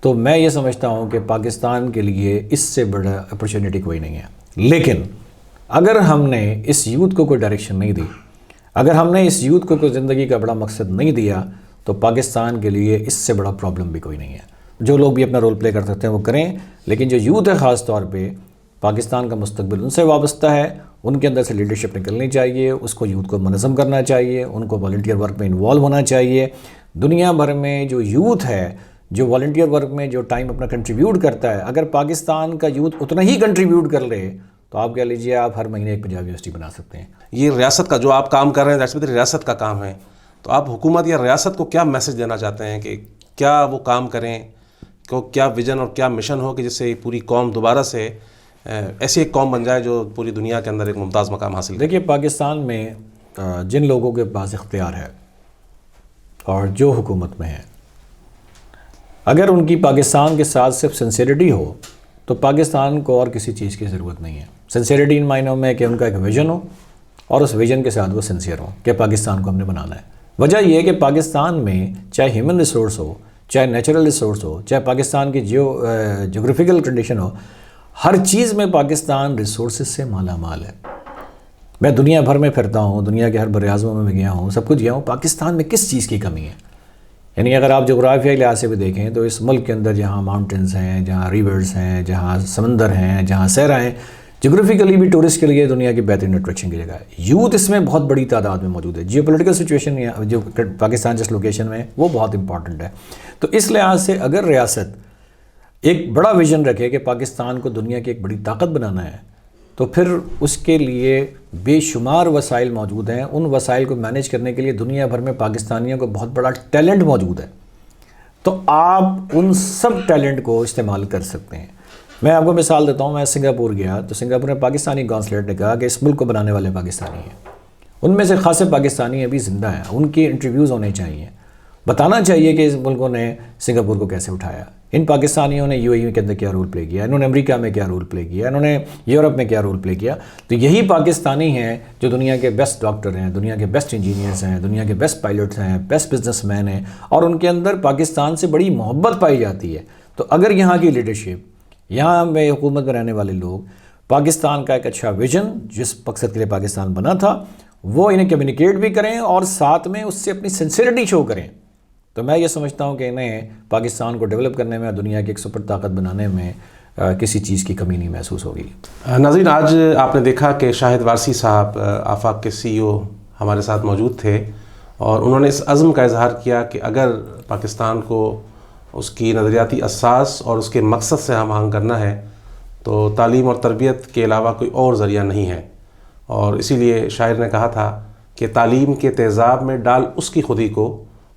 تو میں یہ سمجھتا ہوں کہ پاکستان کے لیے اس سے بڑا اپرچونٹی کوئی نہیں ہے. لیکن اگر ہم نے اس یوتھ کو کوئی ڈائریکشن نہیں دی, اگر ہم نے اس یوتھ کو کوئی زندگی کا بڑا مقصد نہیں دیا, تو پاکستان کے لیے اس سے بڑا پرابلم بھی کوئی نہیں ہے. جو لوگ بھی اپنا رول پلے کر سکتے ہیں وہ کریں, لیکن جو یوتھ ہے خاص طور پہ پاکستان کا مستقبل ان سے وابستہ ہے, ان کے اندر سے لیڈرشپ نکلنی چاہیے, اس کو یوتھ کو منظم کرنا چاہیے, ان کو والنٹیئر ورک میں انوالو ہونا چاہیے. دنیا بھر میں جو یوتھ ہے جو والنٹیئر ورک میں جو ٹائم اپنا کنٹریبیوٹ کرتا ہے, اگر پاکستان کا یوتھ اتنا ہی کنٹریبیوٹ کر لے تو آپ کہہ لیجئے آپ ہر مہینے ایک پنجاب یونیورسٹی بنا سکتے ہیں. یہ ریاست کا جو آپ کام کر رہے ہیں ریاست کا کام ہے, تو آپ حکومت یا ریاست کو کیا میسج دینا چاہتے ہیں کہ کیا وہ کام کریں, کہ کیا ویژن اور کیا مشن ہو کہ جس سے پوری قوم دوبارہ سے ایسی ایک قوم بن جائے جو پوری دنیا کے اندر ایک ممتاز مقام حاصل کرے؟ دیکھیے, پاکستان میں جن لوگوں کے پاس اختیار ہے اور جو حکومت میں ہے, اگر ان کی پاکستان کے ساتھ صرف سنسیریٹی ہو تو پاکستان کو اور کسی چیز کی ضرورت نہیں ہے. سنسیریٹی ان معنوں میں کہ ان کا ایک ویژن ہو اور اس ویژن کے ساتھ وہ سنسیئر ہو کہ پاکستان کو ہم نے بنانا ہے. وجہ یہ ہے کہ پاکستان میں چاہے ہیومن ریسورس ہو, چاہے نیچرل ریسورس ہو, چاہے پاکستان کی جیوگرافیکل کنڈیشن ہو, ہر چیز میں پاکستان ریسورسز سے مالا مال ہے. میں دنیا بھر میں پھرتا ہوں, دنیا کے ہر بر اعظموں میں گیا ہوں, سب کچھ گیا ہوں, پاکستان میں کس چیز کی کمی ہے؟ یعنی اگر آپ جغرافیائی لحاظ سے بھی دیکھیں تو اس ملک کے اندر جہاں ماؤنٹینز ہیں, جہاں ریورز ہیں, جہاں سمندر ہیں, جہاں صحرا ہیں, جغرافیکلی بھی ٹورسٹ کے لیے دنیا کی بہترین اٹریکشن کی جگہ ہے. یوتھ اس میں بہت بڑی تعداد میں موجود ہے. جیو پولیٹیکل سچویشن جو پاکستان جس لوکیشن میں وہ بہت امپورٹنٹ ہے. تو اس لحاظ سے اگر ریاست ایک بڑا ویژن رکھے کہ پاکستان کو دنیا کی ایک بڑی طاقت بنانا ہے, تو پھر اس کے لیے بے شمار وسائل موجود ہیں. ان وسائل کو مینیج کرنے کے لیے دنیا بھر میں پاکستانیوں کو بہت بڑا ٹیلنٹ موجود ہے. تو آپ ان سب ٹیلنٹ کو استعمال کر سکتے ہیں. میں آپ کو مثال دیتا ہوں, میں سنگاپور گیا تو سنگاپور میں پاکستانی کانسلیٹ نے کہا کہ اس ملک کو بنانے والے پاکستانی ہیں. ان میں سے خاصے پاکستانی ابھی زندہ ہیں, ان کی انٹرویوز ہونے چاہیے, بتانا چاہیے کہ اس ملکوں نے سنگاپور کو کیسے اٹھایا, ان پاکستانیوں نے UAE کے اندر کیا رول پلے کیا، انہوں نے امریکہ میں کیا رول پلے کیا، انہوں نے یورپ میں کیا رول پلے کیا. تو یہی پاکستانی ہیں جو دنیا کے بیسٹ ڈاکٹر ہیں، دنیا کے بیسٹ انجینئرز ہیں، دنیا کے بیسٹ پائلٹس ہیں، بیسٹ بزنس مین ہیں، اور ان کے اندر پاکستان سے بڑی محبت پائی جاتی ہے. تو اگر یہاں کی لیڈرشپ، یہاں میں حکومت میں رہنے والے لوگ پاکستان کا ایک اچھا ویژن جس مقصد کے لیے پاکستان بنا تھا وہ انہیں کمیونیکیٹ بھی کریں اور ساتھ میں اس سے اپنی سنسیئرٹی شو کریں، تو میں یہ سمجھتا ہوں کہ انہیں پاکستان کو ڈیولپ کرنے میں، دنیا کی ایک سپر طاقت بنانے میں کسی چیز کی کمی نہیں محسوس ہوگی. ناظرین، آج آپ نے دیکھا کہ شاہد وارثی صاحب آفاق کے CEO ہمارے ساتھ موجود تھے، اور انہوں نے اس عزم کا اظہار کیا کہ اگر پاکستان کو اس کی نظریاتی اساس اور اس کے مقصد سے ہم آہنگ کرنا ہے تو تعلیم اور تربیت کے علاوہ کوئی اور ذریعہ نہیں ہے. اور اسی لیے شاعر نے کہا تھا کہ تعلیم کے تیزاب میں ڈال اس کی خودی کو،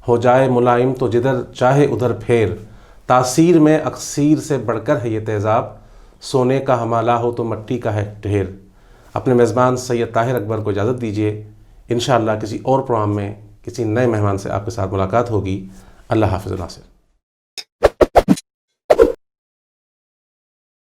ہو جائے ملائم تو جدھر چاہے ادھر پھیر، تاثیر میں اکثیر سے بڑھ کر ہے یہ تیزاب، سونے کا حمالہ ہو تو مٹی کا ہے ڈھیر. اپنے میزبان سید طاہر اکبر کو اجازت دیجیے، انشاءاللہ کسی اور پروگرام میں کسی نئے مہمان سے آپ کے ساتھ ملاقات ہوگی. اللہ حافظ ناصر.